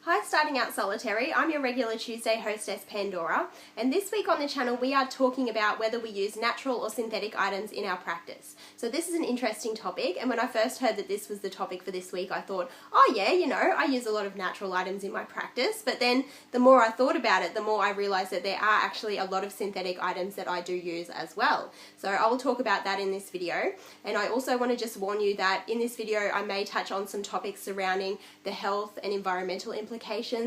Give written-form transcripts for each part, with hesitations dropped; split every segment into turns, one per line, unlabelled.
Hi Starting Out Solitary, I'm your regular Tuesday hostess Pandora, and this week on the channel we are talking about whether we use natural or synthetic items in our practice. So this is an interesting topic, and when I first heard that this was the topic for this week I thought, oh yeah, you know, I use a lot of natural items in my practice, but then the more I thought about it, the more I realised that there are actually a lot of synthetic items that I do use as well. So I will talk about that in this video, and I also want to just warn you that in this video I may touch on some topics surrounding the health and environmental implications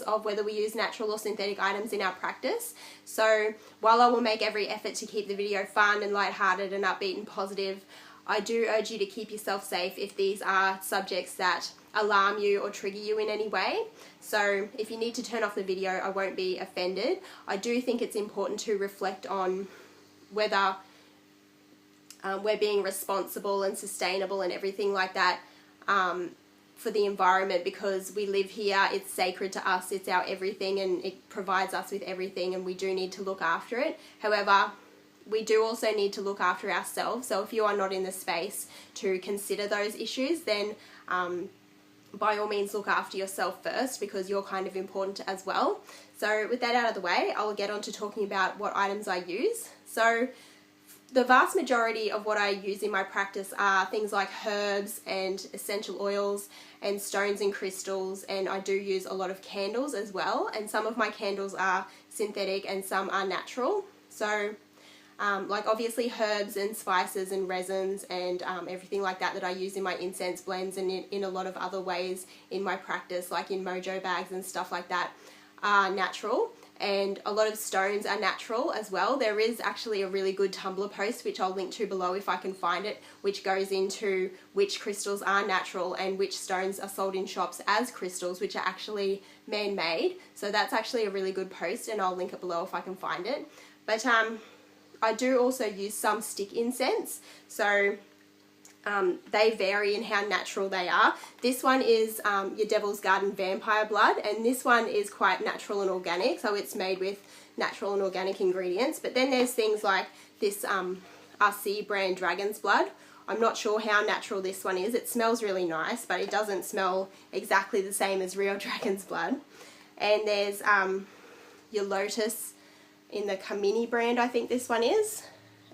of whether we use natural or synthetic items in our practice. So while I will make every effort to keep the video fun and lighthearted and upbeat and positive, I do urge you to keep yourself safe if these are subjects that alarm you or trigger you in any way. So if you need to turn off the video, I won't be offended. I do think it's important to reflect on whether we're being responsible and sustainable and everything like that for the environment, because we live here, it's sacred to us, it's our everything, and it provides us with everything, and we do need to look after it. However, we do also need to look after ourselves, so if you are not in the space to consider those issues, then by all means look after yourself first, because you're kind of important as well. So with that out of the way, I'll get on to talking about what items I use. So the vast majority of what I use in my practice are things like herbs and essential oils and stones and crystals, and I do use a lot of candles as well, and some of my candles are synthetic and some are natural. So like obviously herbs and spices and resins and everything like that I use in my incense blends and in a lot of other ways in my practice, like in mojo bags and stuff like that, are natural. And a lot of stones are natural as well. There is actually a really good Tumblr post, which I'll link to below if I can find it, which goes into which crystals are natural and which stones are sold in shops as crystals, which are actually man-made. So that's actually a really good post, and I'll link it below if I can find it. But I do also use some stick incense. So they vary in how natural they are. This one is your Devil's Garden vampire blood, and this one is quite natural and organic, so it's made with natural and organic ingredients. But then there's things like this RC brand Dragon's Blood. I'm not sure how natural this one is. It smells really nice, but it doesn't smell exactly the same as real Dragon's Blood. And there's your Lotus in the Kamini brand, I think this one is.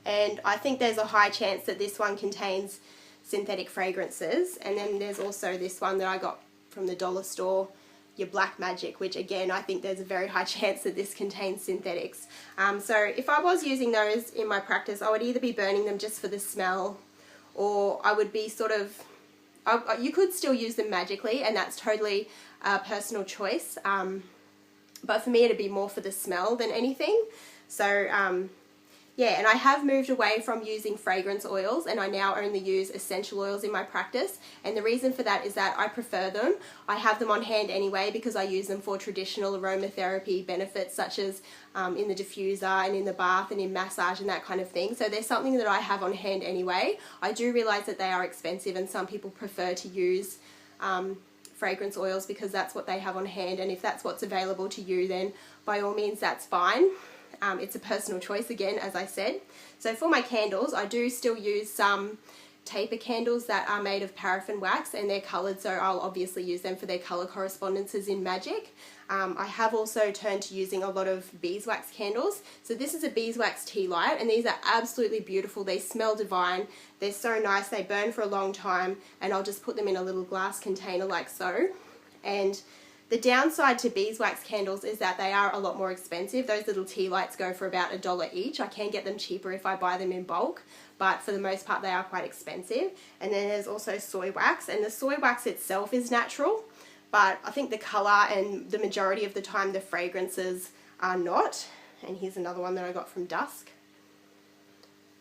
And I think there's a high chance that this one contains synthetic fragrances. And then there's also this one that I got from the dollar store, your Black Magic, which again I think there's a very high chance that this contains synthetics. So if I was using those in my practice, I would either be burning them just for the smell, or I would be sort of, you could still use them magically, and that's totally a personal choice. But for me it'd be more for the smell than anything. So yeah, and I have moved away from using fragrance oils, and I now only use essential oils in my practice. And the reason for that is that I prefer them. I have them on hand anyway because I use them for traditional aromatherapy benefits, such as in the diffuser and in the bath and in massage and that kind of thing. So there's something that I have on hand anyway. I do realise that they are expensive, and some people prefer to use fragrance oils because that's what they have on hand, and if that's what's available to you, then by all means that's fine. It's a personal choice again, as I said. So for my candles, I do still use some taper candles that are made of paraffin wax, and they're coloured, so I'll obviously use them for their colour correspondences in magic. I have also turned to using a lot of beeswax candles. So this is a beeswax tea light, and these are absolutely beautiful. They smell divine. They're so nice. They burn for a long time, and I'll just put them in a little glass container like so. And the downside to beeswax candles is that they are a lot more expensive. Those little tea lights go for about $1 each. I can get them cheaper if I buy them in bulk, but for the most part they are quite expensive. And then there's also soy wax, and the soy wax itself is natural, but I think the colour and the majority of the time the fragrances are not. And here's another one that I got from Dusk.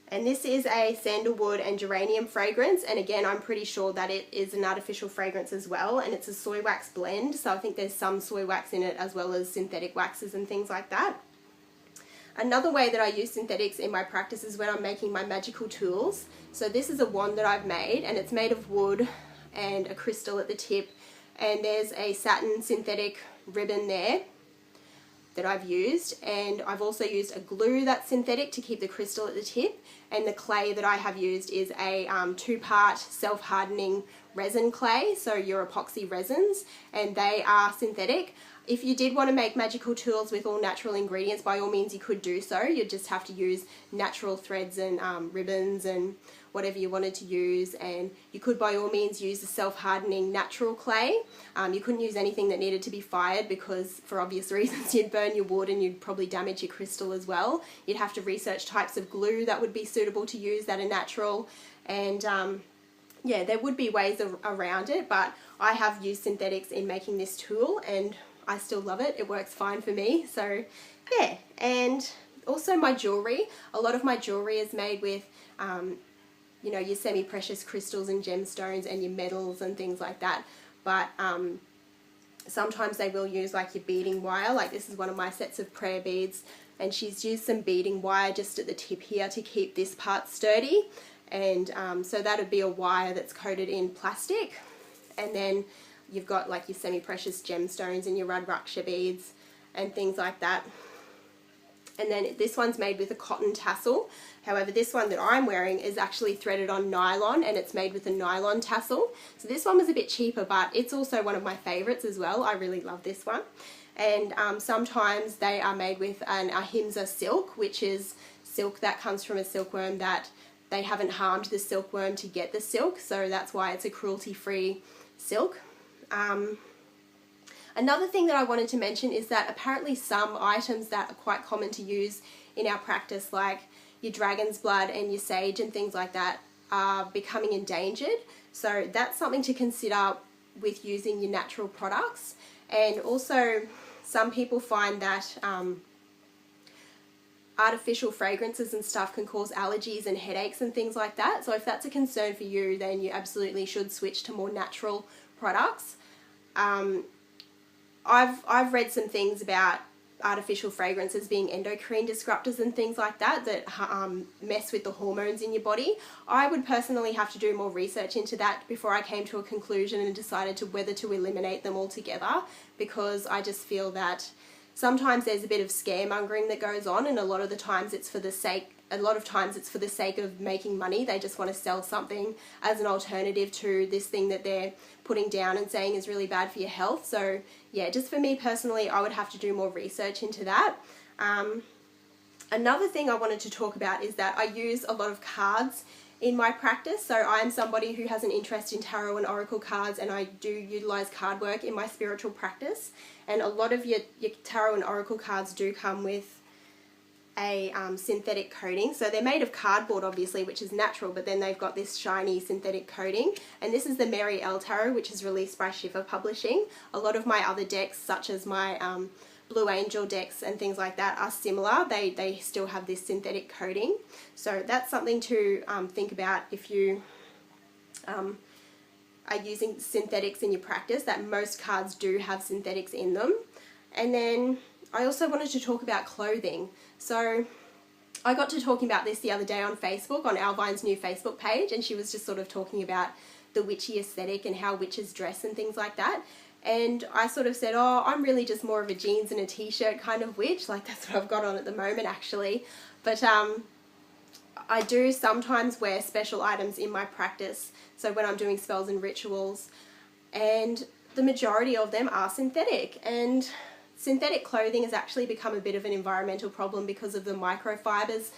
And this is a sandalwood and geranium fragrance, and again I'm pretty sure that it is an artificial fragrance as well, and it's a soy wax blend, so I think there's some soy wax in it as well as synthetic waxes and things like that. Another way that I use synthetics in my practice is when I'm making my magical tools. So this is a wand that I've made, and it's made of wood and a crystal at the tip, and there's a satin synthetic ribbon there that I've used, and I've also used a glue that's synthetic to keep the crystal at the tip, and the clay that I have used is a 2-part self-hardening resin clay, so your epoxy resins, and they are synthetic. If you did want to make magical tools with all natural ingredients, by all means you could do so. You'd just have to use natural threads and ribbons and whatever you wanted to use, and you could by all means use a self-hardening natural clay. You couldn't use anything that needed to be fired because for obvious reasons you'd burn your wood and you'd probably damage your crystal as well. You'd have to research types of glue that would be suitable to use that are natural, and yeah, there would be ways around it, but I have used synthetics in making this tool and I still love it. It works fine for me. So yeah, and also my jewellery. A lot of my jewellery is made with you know, your semi-precious crystals and gemstones and your metals and things like that, but sometimes they will use like your beading wire. Like this is one of my sets of prayer beads, and she's used some beading wire just at the tip here to keep this part sturdy, and so that would be a wire that's coated in plastic, and then you've got like your semi-precious gemstones and your Rudraksha beads and things like that. And then this one's made with a cotton tassel. However, this one that I'm wearing is actually threaded on nylon, and it's made with a nylon tassel. So this one was a bit cheaper, but it's also one of my favorites as well. I really love this one. And sometimes they are made with an ahimsa silk, which is silk that comes from a silkworm that they haven't harmed the silkworm to get the silk. So that's why it's a cruelty-free silk. Another thing that I wanted to mention is that apparently some items that are quite common to use in our practice, like your dragon's blood and your sage and things like that, are becoming endangered. So that's something to consider with using your natural products. And also some people find that artificial fragrances and stuff can cause allergies and headaches and things like that. So if that's a concern for you, then you absolutely should switch to more natural products. I've read some things about artificial fragrances being endocrine disruptors and things like that mess with the hormones in your body. I would personally have to do more research into that before I came to a conclusion and decided to whether to eliminate them altogether, because I just feel that sometimes there's a bit of scaremongering that goes on, and a lot of times it's for the sake of making money. They just want to sell something as an alternative to this thing that they're putting down and saying is really bad for your health. So yeah, just for me personally, I would have to do more research into that. Another thing I wanted to talk about is that I use a lot of cards in my practice. So I am somebody who has an interest in tarot and oracle cards, and I do utilize card work in my spiritual practice. And a lot of your tarot and oracle cards do come with a synthetic coating. So they're made of cardboard obviously, which is natural, but then they've got this shiny synthetic coating. And this is the Mary L Tarot, which is released by Schiffer Publishing. A lot of my other decks, such as my Blue Angel decks and things like that, are similar. They still have this synthetic coating. So that's something to think about if you are using synthetics in your practice, that most cards do have synthetics in them. And then I also wanted to talk about clothing. So I got to talking about this the other day on Facebook, on Alvine's new Facebook page, and she was just sort of talking about the witchy aesthetic and how witches dress and things like that. And I sort of said, oh, I'm really just more of a jeans and a t-shirt kind of witch. Like that's what I've got on at the moment actually. But I do sometimes wear special items in my practice. So when I'm doing spells and rituals, and the majority of them are synthetic. And synthetic clothing has actually become a bit of an environmental problem because of the microfibers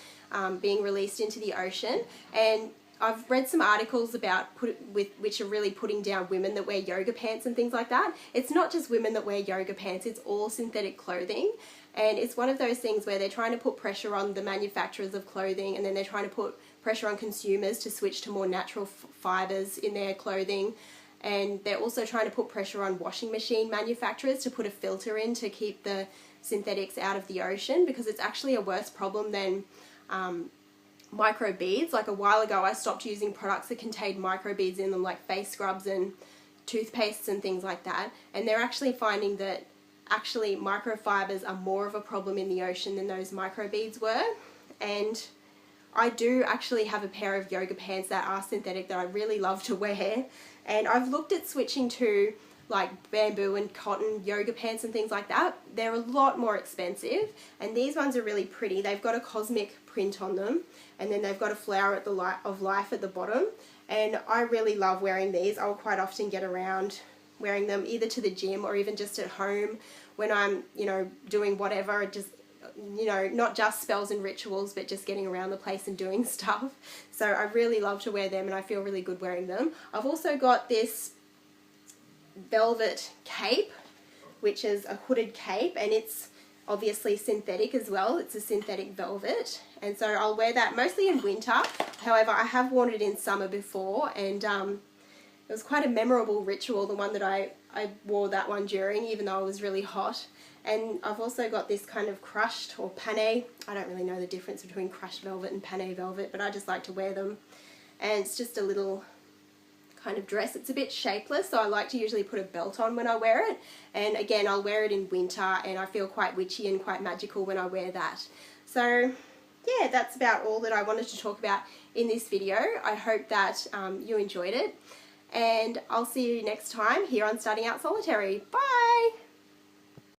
being released into the ocean. And I've read some articles about which are really putting down women that wear yoga pants and things like that. It's not just women that wear yoga pants, it's all synthetic clothing. And it's one of those things where they're trying to put pressure on the manufacturers of clothing, and then they're trying to put pressure on consumers to switch to more natural fibers in their clothing. And they're also trying to put pressure on washing machine manufacturers to put a filter in to keep the synthetics out of the ocean, because it's actually a worse problem than micro beads. Like a while ago I stopped using products that contained micro beads in them, like face scrubs and toothpastes and things like that, and they're actually finding that actually microfibers are more of a problem in the ocean than those micro beads were. And I do actually have a pair of yoga pants that are synthetic that I really love to wear, and I've looked at switching to like bamboo and cotton yoga pants and things like that, they're a lot more expensive, and these ones are really pretty. They've got a cosmic print on them, and then they've got a flower at the light of life at the bottom, and I really love wearing these. I'll quite often get around wearing them either to the gym or even just at home when I'm, you know, doing whatever, just, you know, not just spells and rituals, but just getting around the place and doing stuff. So I really love to wear them, and I feel really good wearing them. I've also got this velvet cape, which is a hooded cape, and it's obviously synthetic as well. It's a synthetic velvet, and so I'll wear that mostly in winter. However, I have worn it in summer before, and it was quite a memorable ritual, the one that I wore that one during, even though it was really hot. And I've also got this kind of crushed or pané. I don't really know the difference between crushed velvet and pané velvet, but I just like to wear them. And it's just a little kind of dress. It's a bit shapeless, so I like to usually put a belt on when I wear it. And again, I'll wear it in winter, and I feel quite witchy and quite magical when I wear that. So yeah, that's about all that I wanted to talk about in this video. I hope that you enjoyed it. And I'll see you next time here on Starting Out Solitary. Bye!